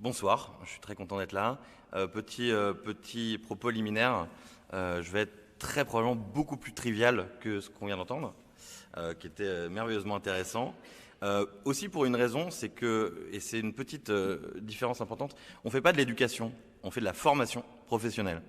Bonsoir, je suis très content d'être là. Petit propos liminaire, je vais être très probablement beaucoup plus trivial que ce qu'on vient d'entendre, qui était merveilleusement intéressant. Aussi pour une raison, c'est que, et c'est une petite différence importante, on ne fait pas de l'éducation, on fait de la formation professionnelle.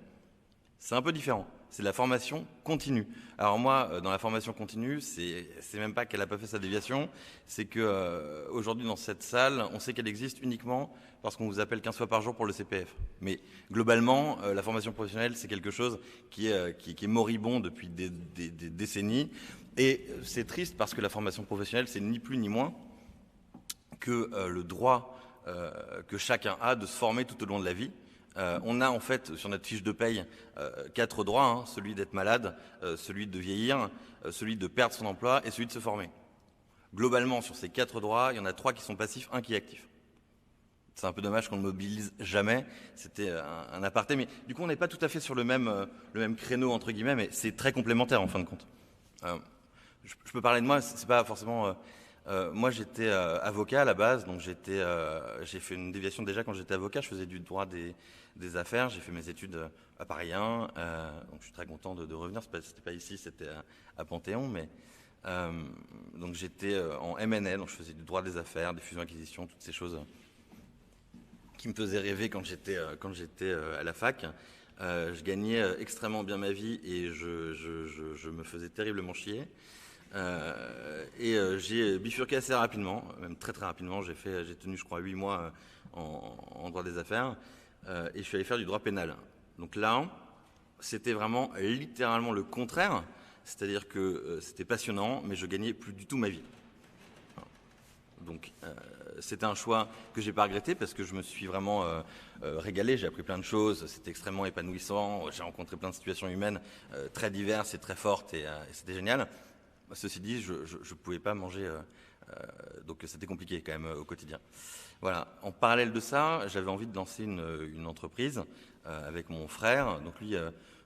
C'est un peu différent. C'est de la formation continue. Alors moi, dans la formation continue, c'est même pas qu'elle n'a pas fait sa déviation, c'est que aujourd'hui dans cette salle, on sait qu'elle existe uniquement parce qu'on vous appelle 15 fois par jour pour le CPF. Mais globalement, la formation professionnelle, c'est quelque chose qui est moribond depuis des décennies. Et c'est triste parce que la formation professionnelle, c'est ni plus ni moins que le droit que chacun a de se former tout au long de la vie. On a en fait sur notre fiche de paye 4 droits, hein, celui d'être malade, celui de vieillir, celui de perdre son emploi et celui de se former. Globalement, sur ces 4 droits, il y en a 3 qui sont passifs, 1 qui est actif. C'est un peu dommage qu'on ne mobilise jamais, c'était un aparté, mais du coup on n'est pas tout à fait sur le même créneau entre guillemets, mais c'est très complémentaire en fin de compte. Je peux parler de moi, c'est pas forcément... moi j'étais avocat à la base, donc j'ai fait une déviation déjà quand j'étais avocat, je faisais du droit des affaires, j'ai fait mes études à Paris 1, donc je suis très content de revenir, c'était pas ici, c'était à Panthéon, mais donc j'étais en M&A, donc je faisais du droit des affaires, des fusions-acquisitions, toutes ces choses qui me faisaient rêver quand j'étais à la fac. Je gagnais extrêmement bien ma vie et je me faisais terriblement chier. J'ai bifurqué assez rapidement, même très très rapidement. J'ai tenu, je crois, 8 mois en droit des affaires et je suis allé faire du droit pénal. Donc là, c'était vraiment littéralement le contraire, c'est-à-dire que c'était passionnant, mais je gagnais plus du tout ma vie. Donc c'était un choix que j'ai pas regretté parce que je me suis vraiment régalé, j'ai appris plein de choses, c'était extrêmement épanouissant, j'ai rencontré plein de situations humaines très diverses et très fortes et c'était génial. Ceci dit, je ne pouvais pas manger, donc c'était compliqué quand même au quotidien. Voilà. En parallèle de ça, j'avais envie de lancer une entreprise avec mon frère. Donc lui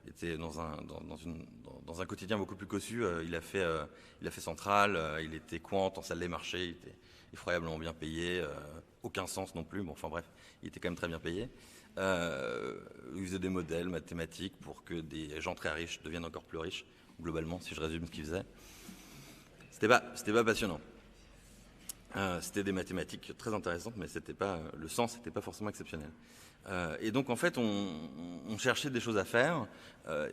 était dans un quotidien beaucoup plus cossu. Il a fait Centrale, il était Quant en salle des marchés, il était effroyablement bien payé, aucun sens non plus. Bon, enfin bref, il était quand même très bien payé. Il faisait des modèles mathématiques pour que des gens très riches deviennent encore plus riches, globalement, si je résume ce qu'il faisait. C'était pas passionnant. C'était des mathématiques très intéressantes, mais le sens n'était pas forcément exceptionnel. Et donc en fait, on cherchait des choses à faire.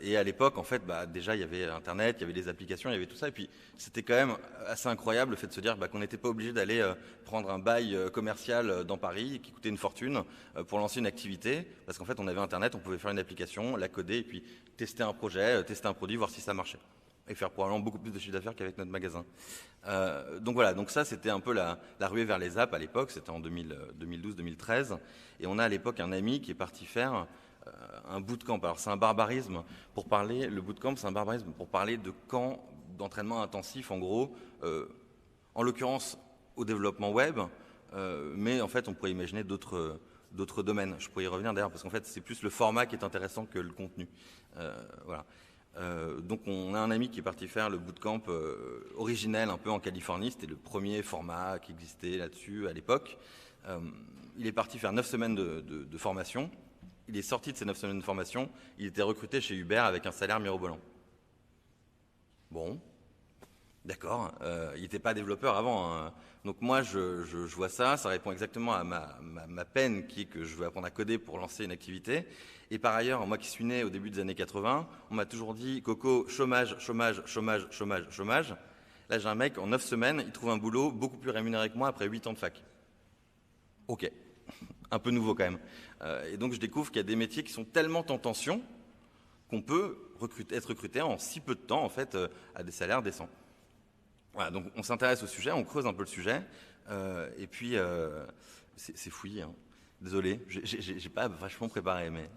Et à l'époque, en fait, déjà il y avait Internet, il y avait des applications, il y avait tout ça. Et puis c'était quand même assez incroyable le fait de se dire qu'on n'était pas obligé d'aller prendre un bail commercial dans Paris qui coûtait une fortune pour lancer une activité, parce qu'en fait on avait Internet, on pouvait faire une application, la coder et puis tester un projet, tester un produit, voir si ça marchait. Et faire probablement beaucoup plus de chiffre d'affaires qu'avec notre magasin. Donc voilà, donc ça c'était un peu la ruée vers les apps à l'époque, c'était en 2012-2013. Et on a à l'époque un ami qui est parti faire un bootcamp. Alors c'est un barbarisme pour parler, le bootcamp c'est un barbarisme pour parler de camp d'entraînement intensif en gros, en l'occurrence au développement web, mais en fait on pourrait imaginer d'autres domaines. Je pourrais y revenir d'ailleurs parce qu'en fait c'est plus le format qui est intéressant que le contenu. Voilà. Donc on a un ami qui est parti faire le bootcamp originel un peu en Californie, c'était le premier format qui existait là-dessus à l'époque. Il est parti faire 9 semaines de formation, il est sorti de ces 9 semaines de formation, il était recruté chez Uber avec un salaire mirobolant. Bon, d'accord, il n'était pas développeur avant, hein. Donc moi je vois ça répond exactement à ma peine qui est que je veux apprendre à coder pour lancer une activité. Et par ailleurs, moi qui suis né au début des années 80, on m'a toujours dit Coco, chômage, chômage, chômage, chômage, chômage. Là j'ai un mec, en 9 semaines, il trouve un boulot beaucoup plus rémunéré que moi après 8 ans de fac. Ok, un peu nouveau quand même. Et donc je découvre qu'il y a des métiers qui sont tellement en tension qu'on peut être recruté en si peu de temps en fait à des salaires décents. Voilà, donc on s'intéresse au sujet, on creuse un peu le sujet, et puis c'est fouillé. Hein. Désolé, j'ai pas vachement préparé, mais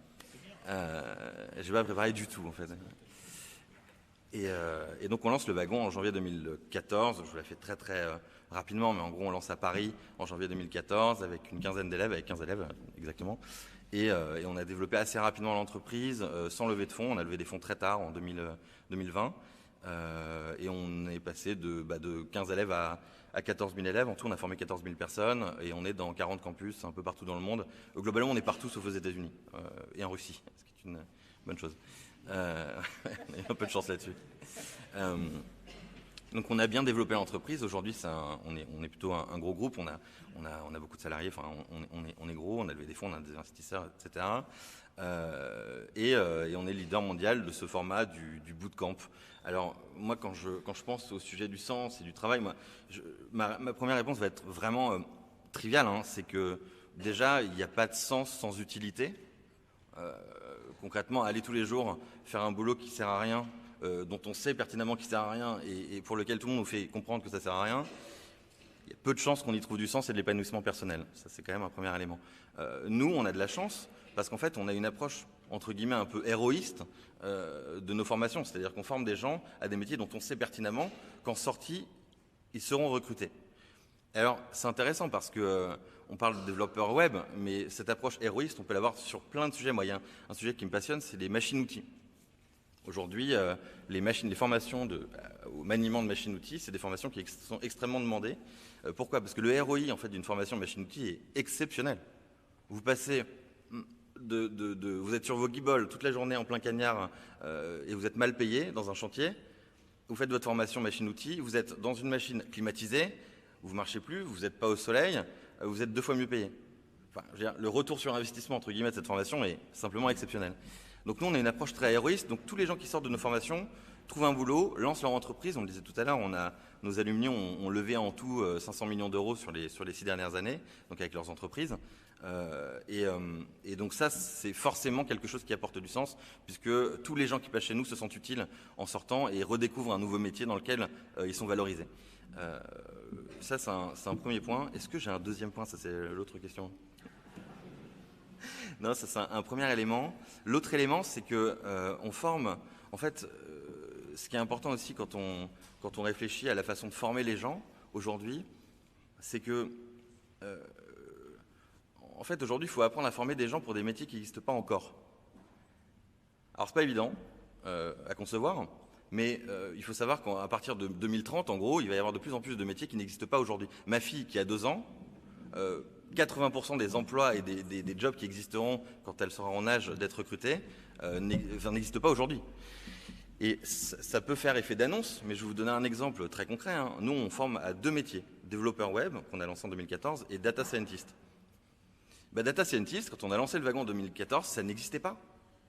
j'ai pas préparé du tout en fait. Et donc on lance le wagon en janvier 2014. Je vous la fais très très rapidement, mais en gros on lance à Paris en janvier 2014 avec une quinzaine d'élèves, avec 15 élèves exactement. Et on a développé assez rapidement l'entreprise sans lever de fonds. On a levé des fonds très tard en 2020. Et on est passé de 15 élèves à 14 000 élèves. En tout, on a formé 14 000 personnes et on est dans 40 campus un peu partout dans le monde. Globalement, on est partout sauf aux États-Unis et en Russie, ce qui est une bonne chose. On a un peu de chance là-dessus. Donc on a bien développé l'entreprise. Aujourd'hui, on est plutôt un gros groupe. On a beaucoup de salariés. Enfin, on est gros. On a levé des fonds, on a des investisseurs, etc. Et on est leader mondial de ce format du bootcamp. Alors moi, quand je pense au sujet du sens et du travail, ma première réponse va être vraiment triviale. C'est que déjà, il n'y a pas de sens sans utilité. Concrètement, aller tous les jours faire un boulot qui sert à rien, dont on sait pertinemment qu'il sert à rien et pour lequel tout le monde nous fait comprendre que ça sert à rien, il y a peu de chances qu'on y trouve du sens et de l'épanouissement personnel. Ça, c'est quand même un premier élément. Nous, on a de la chance parce qu'en fait, on a une approche, entre guillemets, un peu héroïste de nos formations. C'est-à-dire qu'on forme des gens à des métiers dont on sait pertinemment qu'en sortie, ils seront recrutés. Alors, c'est intéressant parce que on parle de développeurs web, mais cette approche héroïste, on peut l'avoir sur plein de sujets. Moi, il y a un sujet qui me passionne, c'est les machines-outils. Aujourd'hui, les formations au maniement de machines-outils, c'est des formations qui sont extrêmement demandées. Pourquoi ? Parce que le ROI en fait, d'une formation de machine-outils est exceptionnel. Vous passez vous êtes sur vos guibolles toute la journée en plein cagnard et vous êtes mal payé dans un chantier. Vous faites votre formation machine-outils, vous êtes dans une machine climatisée, vous ne marchez plus, vous n'êtes pas au soleil, vous êtes 2 fois mieux payé. Enfin, je veux dire, le retour sur investissement entre guillemets de cette formation est simplement exceptionnel. Donc nous, on a une approche très héroïste. Donc tous les gens qui sortent de nos formations trouvent un boulot, lancent leur entreprise. On le disait tout à l'heure, nos alumni ont levé en tout 500 millions d'euros sur les 6 dernières années, donc avec leurs entreprises. Et donc ça, c'est forcément quelque chose qui apporte du sens, puisque tous les gens qui passent chez nous se sentent utiles en sortant et redécouvrent un nouveau métier dans lequel ils sont valorisés. Ça, c'est un premier point. Est-ce que j'ai un deuxième point ? Ça, c'est l'autre question. Non, ça c'est un premier élément. L'autre élément, c'est que on forme. En fait, ce qui est important aussi quand on réfléchit à la façon de former les gens aujourd'hui, c'est que en fait aujourd'hui, il faut apprendre à former des gens pour des métiers qui n'existent pas encore. Alors c'est pas évident à concevoir, mais il faut savoir qu'à partir de 2030, en gros, il va y avoir de plus en plus de métiers qui n'existent pas aujourd'hui. Ma fille qui a 2 ans. 80% des emplois et des jobs qui existeront quand elle sera en âge d'être recrutée n'existent pas aujourd'hui. Et ça peut faire effet d'annonce, mais je vais vous donner un exemple très concret. Nous, on forme à 2 métiers, développeur web, qu'on a lancé en 2014, et data scientist. Data scientist, quand on a lancé le wagon en 2014, ça n'existait pas.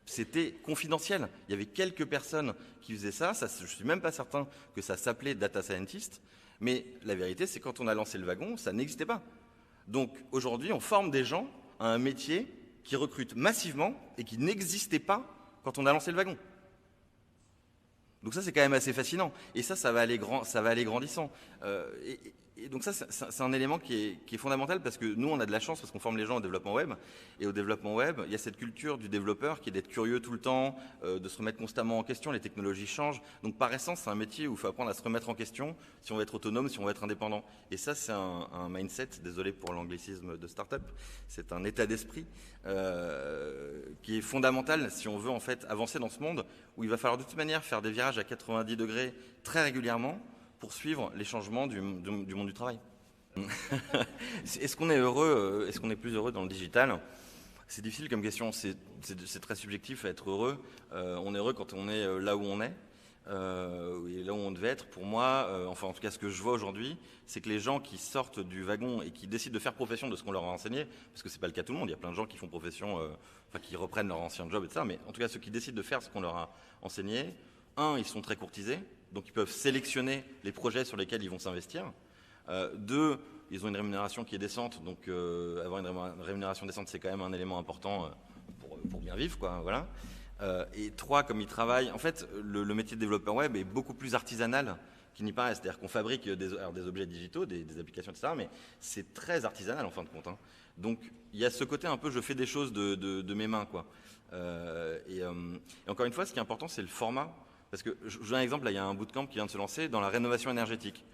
C'était confidentiel. Il y avait quelques personnes qui faisaient ça. Je ne suis même pas certain que ça s'appelait data scientist, mais la vérité, c'est que quand on a lancé le wagon, ça n'existait pas. Donc aujourd'hui, on forme des gens à un métier qui recrute massivement et qui n'existait pas quand on a lancé le wagon. Donc ça, c'est quand même assez fascinant. Et ça va aller grandissant. Et donc ça, c'est un élément qui est fondamental parce que nous, on a de la chance parce qu'on forme les gens au développement web. Et au développement web, il y a cette culture du développeur qui est d'être curieux tout le temps, de se remettre constamment en question. Les technologies changent. Donc par essence, c'est un métier où il faut apprendre à se remettre en question si on veut être autonome, si on veut être indépendant. Et ça, c'est un mindset, désolé pour l'anglicisme de start-up, c'est un état d'esprit qui est fondamental si on veut en fait avancer dans ce monde où il va falloir de toute manière faire des virages à 90 degrés très régulièrement pour suivre les changements du monde du travail. Est-ce qu'on est heureux, est-ce qu'on est plus heureux dans le digital ? C'est difficile comme question, c'est très subjectif à être heureux. On est heureux quand on est là où on est, et là où on devait être. Pour moi, enfin en tout cas ce que je vois aujourd'hui, c'est que les gens qui sortent du wagon et qui décident de faire profession de ce qu'on leur a enseigné, parce que c'est pas le cas de tout le monde, il y a plein de gens qui font profession, enfin qui reprennent leur ancien job, etc. Mais en tout cas ceux qui décident de faire ce qu'on leur a enseigné, ils sont très courtisés, donc ils peuvent sélectionner les projets sur lesquels ils vont s'investir. 2, ils ont une rémunération qui est décente, donc avoir une rémunération décente, c'est quand même un élément important pour bien vivre, quoi. Voilà. Et 3, comme ils travaillent, en fait, le métier de développeur web est beaucoup plus artisanal qu'il n'y paraît. C'est-à-dire qu'on fabrique des objets digitaux, des applications, etc., mais c'est très artisanal en fin de compte. Donc il y a ce côté un peu, je fais des choses de mes mains, quoi. Et encore une fois, ce qui est important, c'est le format. Parce que, je vous donne un exemple, là, il y a un bootcamp qui vient de se lancer dans la rénovation énergétique.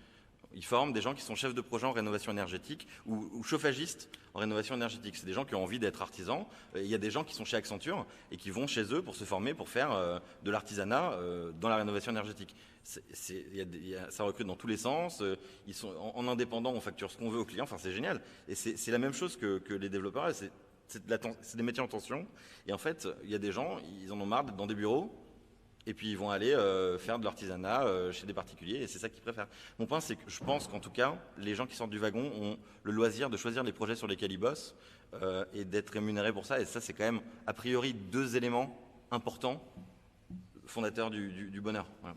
Ils forment des gens qui sont chefs de projet en rénovation énergétique ou chauffagistes en rénovation énergétique. C'est des gens qui ont envie d'être artisans. Il y a des gens qui sont chez Accenture et qui vont chez eux pour se former, pour faire de l'artisanat dans la rénovation énergétique. Ça recrute dans tous les sens. Ils sont en indépendant, on facture ce qu'on veut aux clients. Enfin, c'est génial. Et c'est la même chose que les développeurs. C'est des métiers en tension. Et en fait, il y a des gens, ils en ont marre d'être dans des bureaux. Et puis ils vont aller faire de l'artisanat chez des particuliers, et c'est ça qu'ils préfèrent. Mon point, c'est que je pense qu'en tout cas, les gens qui sortent du wagon ont le loisir de choisir les projets sur lesquels ils bossent et d'être rémunérés pour ça. Et ça, c'est quand même, a priori, 2 éléments importants, fondateurs du bonheur. Voilà.